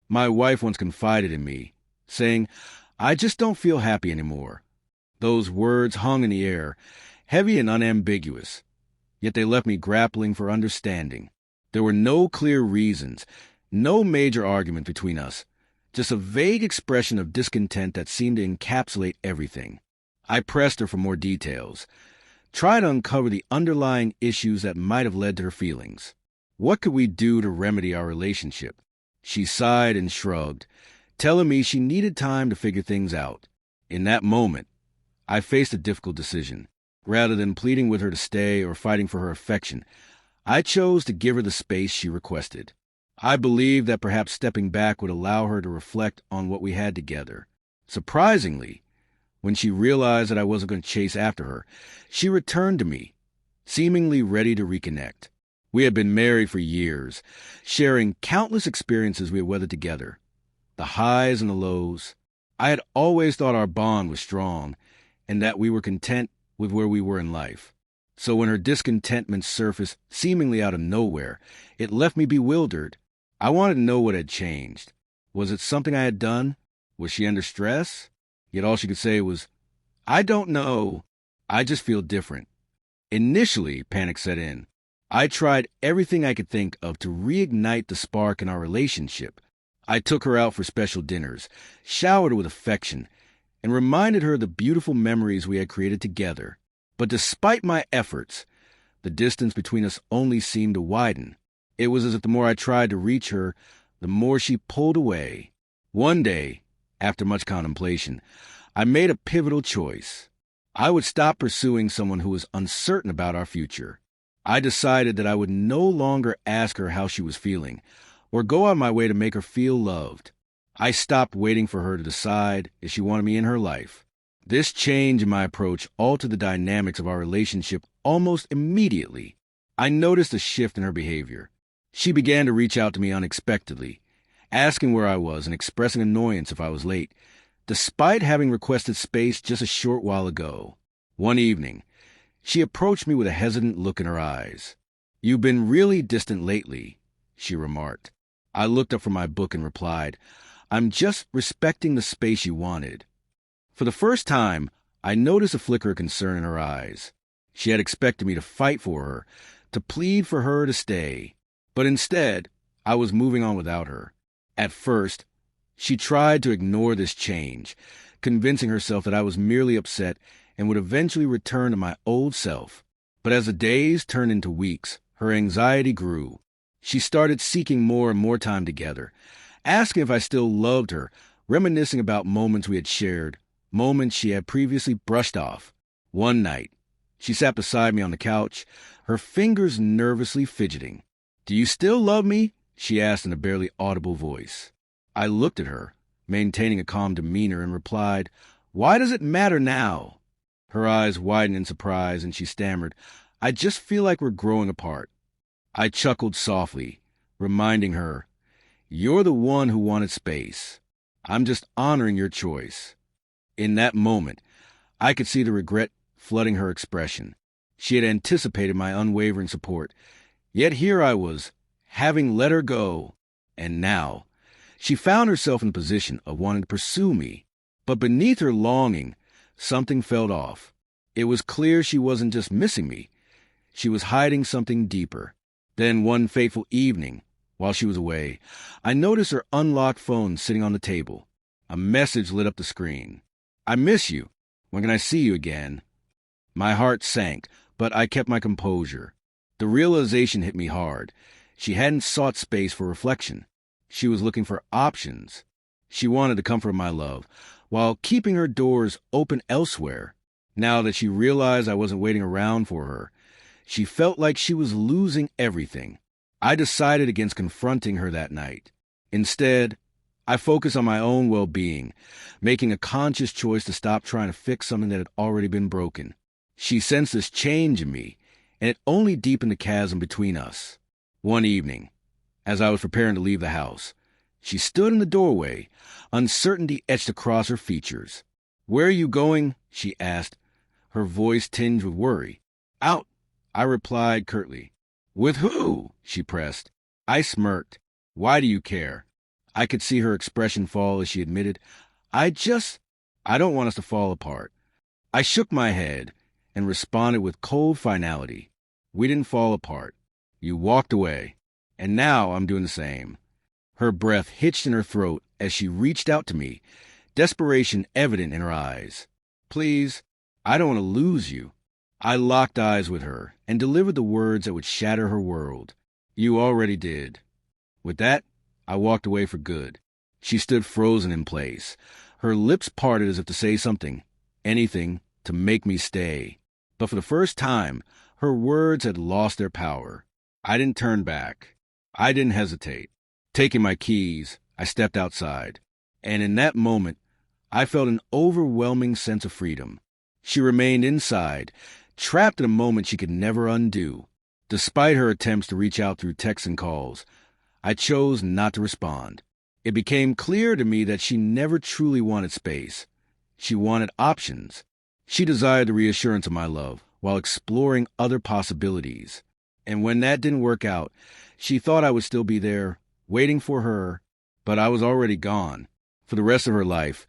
My wife once confided in me, saying, "I just don't feel happy anymore." Those words hung in the air, heavy and unambiguous, yet they left me grappling for understanding. There were no clear reasons, no major argument between us, just a vague expression of discontent that seemed to encapsulate everything. I pressed her for more details, tried to uncover the underlying issues that might have led to her feelings. What could we do to remedy our relationship? She sighed and shrugged, telling me she needed time to figure things out. In that moment, I faced a difficult decision. Rather than pleading with her to stay or fighting for her affection, I chose to give her the space she requested. I believed that perhaps stepping back would allow her to reflect on what we had together. Surprisingly, when she realized that I wasn't going to chase after her, she returned to me, seemingly ready to reconnect. We had been married for years, sharing countless experiences we had weathered together, the highs and the lows. I had always thought our bond was strong and that we were content with where we were in life. So when her discontentment surfaced seemingly out of nowhere, it left me bewildered. I wanted to know what had changed. Was it something I had done? Was she under stress? Yet all she could say was, "I don't know. I just feel different." Initially, panic set in. I tried everything I could think of to reignite the spark in our relationship. I took her out for special dinners, showered her with affection, and reminded her of the beautiful memories we had created together. But despite my efforts, the distance between us only seemed to widen. It was as if the more I tried to reach her, the more she pulled away. One day, after much contemplation, I made a pivotal choice. I would stop pursuing someone who was uncertain about our future. I decided that I would no longer ask her how she was feeling, or go on my way to make her feel loved. I stopped waiting for her to decide if she wanted me in her life. This change in my approach altered the dynamics of our relationship almost immediately. I noticed a shift in her behavior. She began to reach out to me unexpectedly, asking where I was and expressing annoyance if I was late, despite having requested space just a short while ago. One evening, she approached me with a hesitant look in her eyes. "You've been really distant lately," she remarked. I looked up from my book and replied, "I'm just respecting the space you wanted." For the first time, I noticed a flicker of concern in her eyes. She had expected me to fight for her, to plead for her to stay. But instead, I was moving on without her. At first, she tried to ignore this change, convincing herself that I was merely upset and would eventually return to my old self. But as the days turned into weeks, her anxiety grew. She started seeking more and more time together, asking if I still loved her, reminiscing about moments we had shared, moments she had previously brushed off. One night, she sat beside me on the couch, her fingers nervously fidgeting. "Do you still love me?" she asked in a barely audible voice. I looked at her, maintaining a calm demeanor, and replied, "Why does it matter now?" Her eyes widened in surprise, and she stammered, "I just feel like we're growing apart." I chuckled softly, reminding her, "You're the one who wanted space. I'm just honoring your choice." In that moment, I could see the regret flooding her expression. She had anticipated my unwavering support, yet here I was, having let her go. And now, she found herself in a position of wanting to pursue me. But beneath her longing, something felt off. It was clear she wasn't just missing me. She was hiding something deeper. Then one fateful evening, while she was away, I noticed her unlocked phone sitting on the table. A message lit up the screen. "I miss you. When can I see you again?" My heart sank, but I kept my composure. The realization hit me hard. She hadn't sought space for reflection. She was looking for options. She wanted the comfort of my love, while keeping her doors open elsewhere. Now that she realized I wasn't waiting around for her, she felt like she was losing everything. I decided against confronting her that night. Instead, I focused on my own well-being, making a conscious choice to stop trying to fix something that had already been broken. She sensed this change in me, and it only deepened the chasm between us. One evening, as I was preparing to leave the house, she stood in the doorway, uncertainty etched across her features. "Where are you going?" she asked, her voice tinged with worry. "Out," I replied curtly. "With who?" she pressed. I smirked. "Why do you care?" I could see her expression fall as she admitted, I just, I don't want us to fall apart. I shook my head and responded with cold finality. We didn't fall apart. You walked away. And now I'm doing the same. Her breath hitched in her throat as she reached out to me, desperation evident in her eyes. Please, I don't want to lose you. I locked eyes with her and delivered the words that would shatter her world. You already did. With that, I walked away for good. She stood frozen in place, her lips parted as if to say something, anything, to make me stay. But for the first time, her words had lost their power. I didn't turn back. I didn't hesitate. Taking my keys, I stepped outside. And in that moment, I felt an overwhelming sense of freedom. She remained inside, trapped in a moment she could never undo. Despite her attempts to reach out through texts and calls, I chose not to respond. It became clear to me that she never truly wanted space. She wanted options. She desired the reassurance of my love while exploring other possibilities. And when that didn't work out, she thought I would still be there, waiting for her, but I was already gone. For the rest of her life,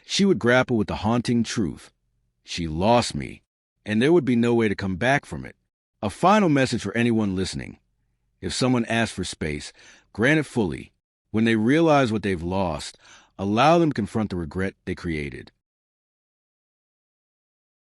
she would grapple with the haunting truth. She lost me, and there would be no way to come back from it. A final message for anyone listening. If someone asks for space, grant it fully. When they realize what they've lost, allow them to confront the regret they created.